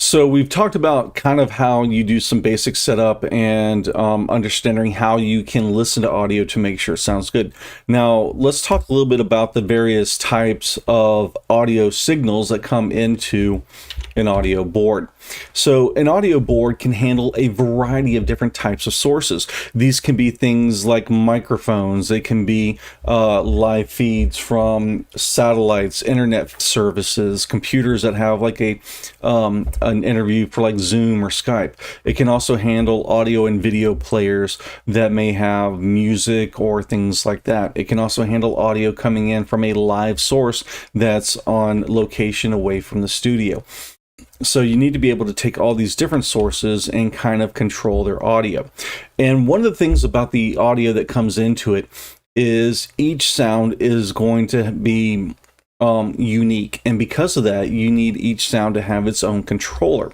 So we've talked about kind of how you do some basic setup and understanding how you can listen to audio to make sure it sounds good. Now let's talk a little bit about the various types of audio signals that come into an audio board. So an audio board can handle a variety of different types of sources. These can be things like microphones. They can be live feeds from satellites, internet services, computers that have like an interview for like Zoom or Skype. It can also handle audio and video players that may have music or things like that. It can also handle audio coming in from a live source that's on location away from the studio. So you need to be able to take all these different sources and kind of control their audio. And one of the things about the audio that comes into it is each sound is going to be unique. And because of that, you need each sound to have its own controller.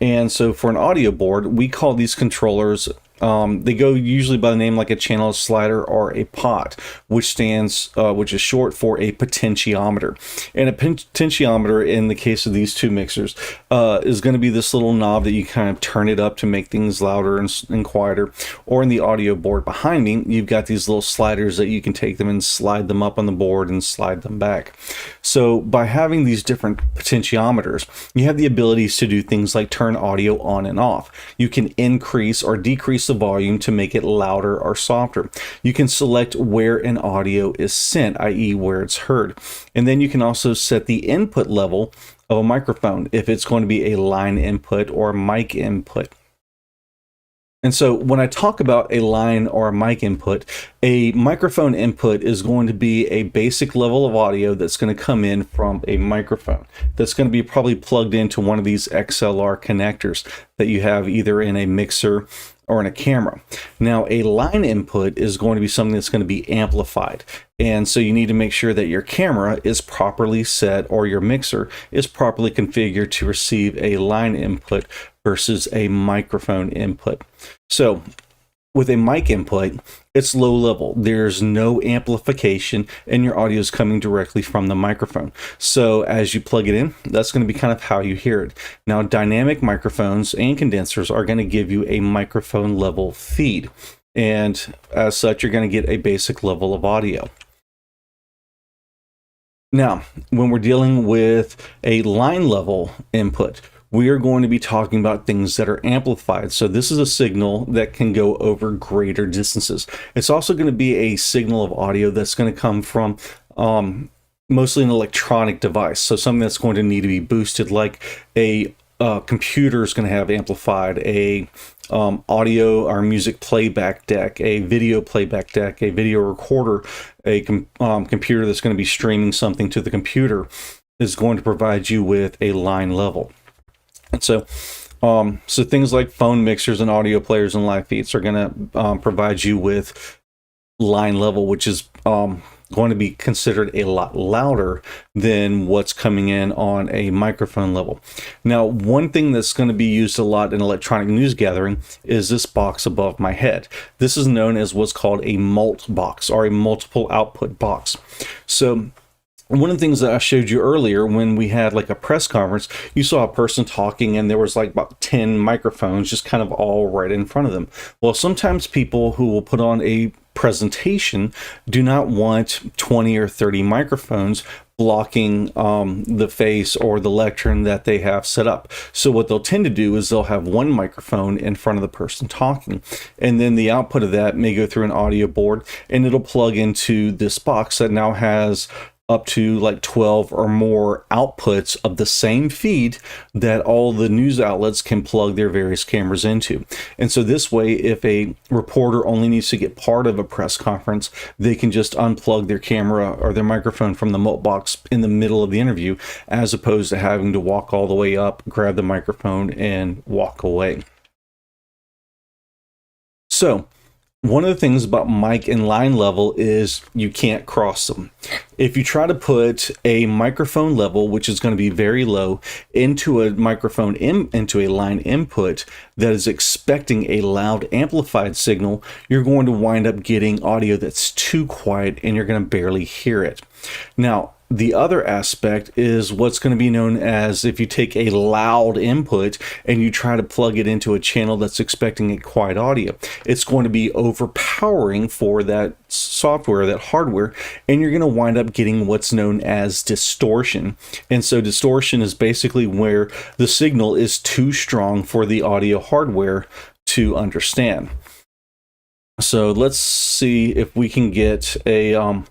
And so for an audio board, we call these controllers they go usually by the name like a channel slider or a pot, which is short for a potentiometer. And a potentiometer, in the case of these two mixers, is going to be this little knob that you kind of turn it up to make things louder and quieter. Or in the audio board behind me, you've got these little sliders that you can take them and slide them up on the board and slide them back. So by having these different potentiometers, you have the abilities to do things like turn audio on and off. You can increase or decrease the volume to make it louder or softer. You can select where an audio is sent, i.e. where it's heard. And then you can also set the input level of a microphone, if it's going to be a line input or mic input. And so when I talk about a line or a mic input, a microphone input is going to be a basic level of audio that's going to come in from a microphone. That's going to be probably plugged into one of these XLR connectors that you have either in a mixer or in a camera. Now, a line input is going to be something that's going to be amplified. And so you need to make sure that your camera is properly set or your mixer is properly configured to receive a line input versus a microphone input. So with a mic input, it's low level. There's no amplification and your audio is coming directly from the microphone. So as you plug it in, that's going to be kind of how you hear it. Now, dynamic microphones and condensers are going to give you a microphone level feed. And as such, you're going to get a basic level of audio. Now, when we're dealing with a line level input, we are going to be talking about things that are amplified. So this is a signal that can go over greater distances. It's also going to be a signal of audio that's going to come from mostly an electronic device. So something that's going to need to be boosted, like a computer is going to have amplified, a audio or music playback deck, a video playback deck, a video recorder, a computer that's going to be streaming something to the computer is going to provide you with a line level. And so things like phone mixers and audio players and live feeds are going to provide you with line level, which is going to be considered a lot louder than what's coming in on a microphone level. Now, one thing that's going to be used a lot in electronic news gathering is this box above my head. This is known as what's called a mult box or a multiple output box. So one of the things that I showed you earlier when we had like a press conference, you saw a person talking and there was like about 10 microphones just kind of all right in front of them. Well, sometimes people who will put on a presentation do not want 20 or 30 microphones blocking the face or the lectern that they have set up. So what they'll tend to do is they'll have one microphone in front of the person talking, and then the output of that may go through an audio board and it'll plug into this box that now has up to like 12 or more outputs of the same feed that all the news outlets can plug their various cameras into. And so this way, if a reporter only needs to get part of a press conference, they can just unplug their camera or their microphone from the mult box in the middle of the interview, as opposed to having to walk all the way up, grab the microphone, and walk away. So one of the things about mic and line level is you can't cross them. If you try to put a microphone level, which is going to be very low, into a microphone into a line input that is expecting a loud amplified signal, you're going to wind up getting audio that's too quiet and you're going to barely hear it. Now, the other aspect is what's going to be known as, if you take a loud input and you try to plug it into a channel that's expecting a quiet audio, it's going to be overpowering for that software, that hardware, and you're going to wind up getting what's known as distortion. And so distortion is basically where the signal is too strong for the audio hardware to understand. So let's see if we can get an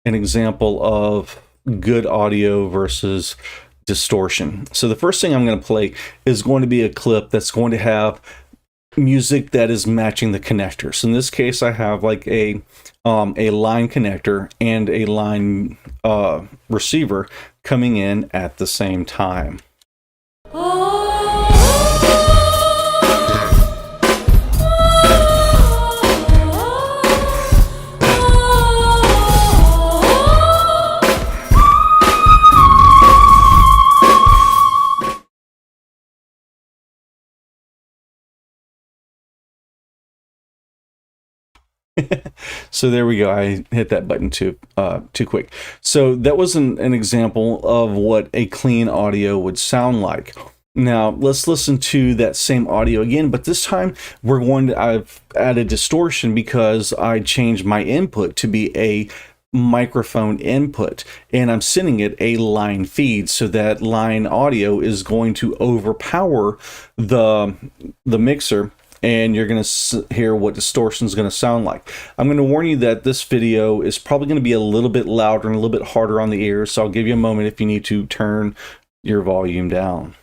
example of good audio versus distortion. So the first thing I'm going to play is going to be a clip that's going to have music that is matching the connector. So in this case, I have like a line connector and a line receiver coming in at the same time. So there we go. I hit that button too quick. So that was an example of what a clean audio would sound like. Now let's listen to that same audio again, but this time I've added distortion because I changed my input to be a microphone input, and I'm sending it a line feed, so that line audio is going to overpower the mixer, and you're going to hear what distortion is going to sound like. I'm going to warn you that this video is probably going to be a little bit louder and a little bit harder on the ears, so I'll give you a moment if you need to turn your volume down.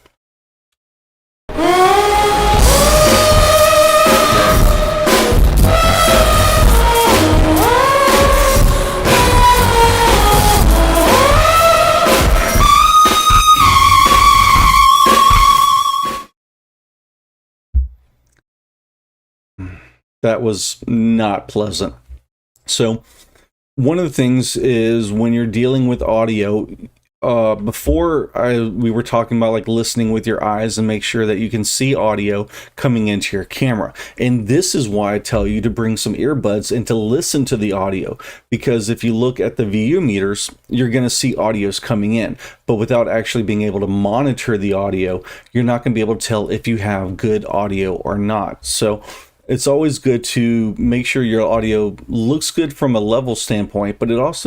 That was not pleasant. So one of the things is, when you're dealing with audio, before we were talking about like listening with your eyes and make sure that you can see audio coming into your camera. And this is why I tell you to bring some earbuds and to listen to the audio, because if you look at the VU meters, you're going to see audios coming in, but without actually being able to monitor the audio, you're not going to be able to tell if you have good audio or not. So it's always good to make sure your audio looks good from a level standpoint, but it also